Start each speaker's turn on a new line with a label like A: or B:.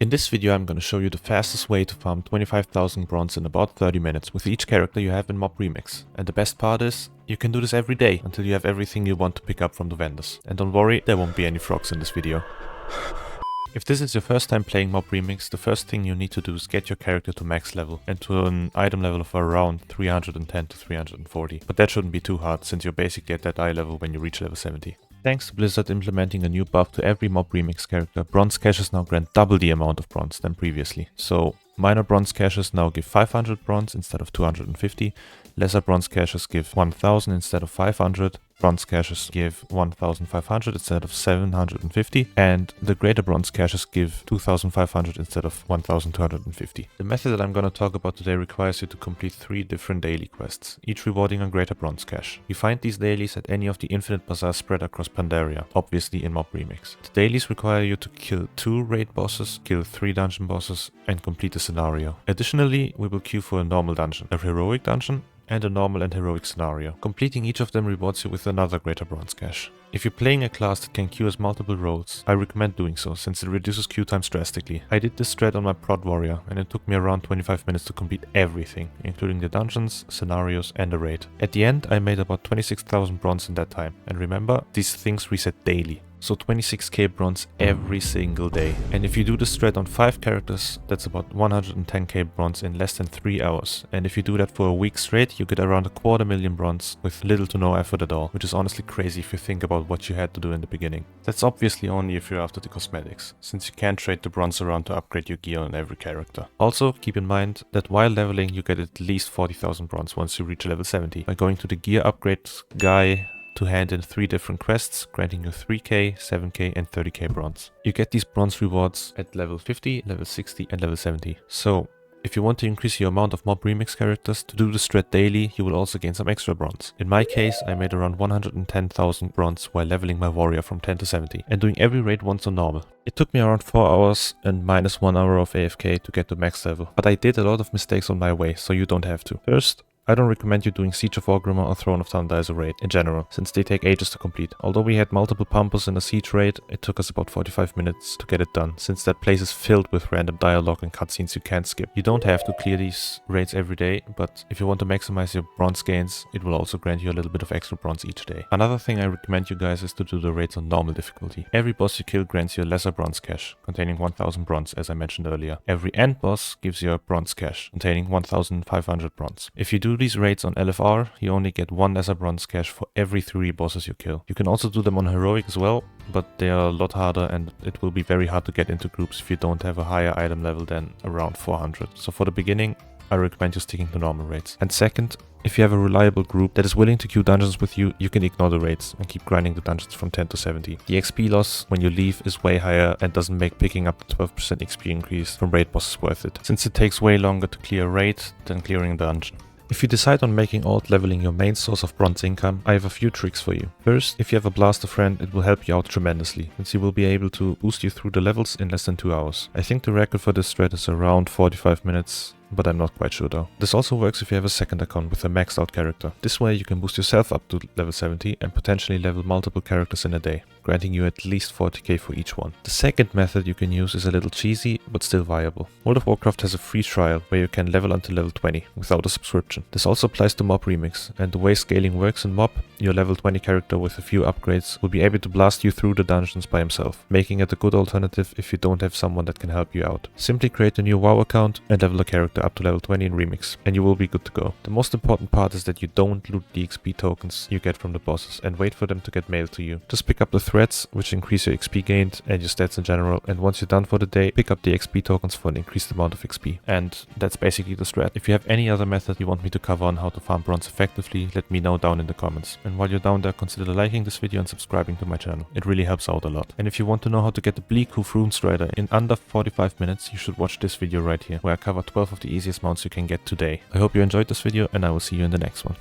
A: In this video I'm gonna show you the fastest way to farm 25,000 bronze in about 30 minutes with each character you have in Mob Remix. And the best part is, you can do this every day until you have everything you want to pick up from the vendors. And don't worry, there won't be any frogs in this video. If this is your first time playing Mob Remix, the first thing you need to do is get your character to max level and to an item level of around 310 to 340. But that shouldn't be too hard since you're basically at that eye level when you reach level 70. Thanks to Blizzard implementing a new buff to every Mob Remix character, bronze caches now grant double the amount of bronze than previously. So minor bronze caches now give 500 bronze instead of 250, lesser bronze caches give 1000 instead of 500, bronze caches give 1500 instead of 750, and the greater bronze caches give 2500 instead of 1250. The method that I'm going to talk about today requires you to complete 3 different daily quests, each rewarding a greater bronze cache. You find these dailies at any of the infinite bazaars spread across Pandaria, obviously in Mob Remix. The dailies require you to kill 2 raid bosses, kill 3 dungeon bosses, and complete a scenario. Additionally, we will queue for a normal dungeon, a heroic dungeon, and a normal and heroic scenario. Completing each of them rewards you with another greater bronze cache. If you're playing a class that can queue as multiple roles, I recommend doing so since it reduces queue times drastically. I did this strat on my prod warrior and it took me around 25 minutes to complete everything, including the dungeons, scenarios and the raid. At the end I made about 26,000 bronze in that time, and remember, these things reset daily. So 26k bronze every single day. And if you do the strat on 5 characters, that's about 110k bronze in less than 3 hours. And if you do that for a week straight, you get around 250,000 bronze with little to no effort at all, which is honestly crazy if you think about what you had to do in the beginning. That's obviously only if you're after the cosmetics, since you can't trade the bronze around to upgrade your gear on every character. Also, keep in mind that while leveling you get at least 40,000 bronze once you reach level 70 by going to the gear upgrade guy to hand in 3 different quests, granting you 3k, 7k and 30k bronze. You get these bronze rewards at level 50, level 60 and level 70. So, if you want to increase your amount of Mob Remix characters to do the strat daily, you will also gain some extra bronze. In my case, I made around 110,000 bronze while leveling my warrior from 10 to 70 and doing every raid once on normal. It took me around 4 hours and minus 1 hour of AFK to get to max level, but I did a lot of mistakes on my way, so you don't have to. First, I don't recommend you doing Siege of Orgrimmar or Throne of Thunder as a raid in general, since they take ages to complete. Although we had multiple pumpers in a siege raid, it took us about 45 minutes to get it done, since that place is filled with random dialogue and cutscenes you can't skip. You don't have to clear these raids every day, but if you want to maximize your bronze gains, it will also grant you a little bit of extra bronze each day. Another thing I recommend you guys is to do the raids on normal difficulty. Every boss you kill grants you a lesser bronze cache, containing 1000 bronze as I mentioned earlier. Every end boss gives you a bronze cache, containing 1500 bronze. If you do these raids on LFR, you only get 1 lesser bronze cache for every 3 bosses you kill. You can also do them on heroic as well, but they are a lot harder and it will be very hard to get into groups if you don't have a higher item level than around 400. So for the beginning, I recommend you sticking to normal raids. And second, if you have a reliable group that is willing to queue dungeons with you, you can ignore the raids and keep grinding the dungeons from 10 to 70. The XP loss when you leave is way higher and doesn't make picking up the 12% XP increase from raid bosses worth it, since it takes way longer to clear a raid than clearing a dungeon. If you decide on making alt leveling your main source of bronze income, I have a few tricks for you. First, if you have a blaster friend, it will help you out tremendously, since he will be able to boost you through the levels in less than 2 hours. I think the record for this strat is around 45 minutes, but I'm not quite sure though. This also works if you have a second account with a maxed out character. This way you can boost yourself up to level 70 and potentially level multiple characters in a day, granting you at least 40k for each one. The second method you can use is a little cheesy, but still viable. World of Warcraft has a free trial where you can level until level 20 without a subscription. This also applies to Mob Remix, and the way scaling works in Mob, your level 20 character with a few upgrades will be able to blast you through the dungeons by himself, making it a good alternative if you don't have someone that can help you out. Simply create a new WoW account and level a character up to level 20 in Remix, and you will be good to go. The most important part is that you don't loot the XP tokens you get from the bosses and wait for them to get mailed to you. Just pick up the threads, which increase your XP gained and your stats in general, and once you're done for the day, pick up the XP tokens for an increased amount of XP. And that's basically the strat. If you have any other method you want me to cover on how to farm bronze effectively, let me know down in the comments. And while you're down there, consider liking this video and subscribing to my channel. It really helps out a lot. And if you want to know how to get the Bleak Hoof Runestrider in under 45 minutes, you should watch this video right here, where I cover 12 of the easiest mounts you can get today. I hope you enjoyed this video, and I will see you in the next one.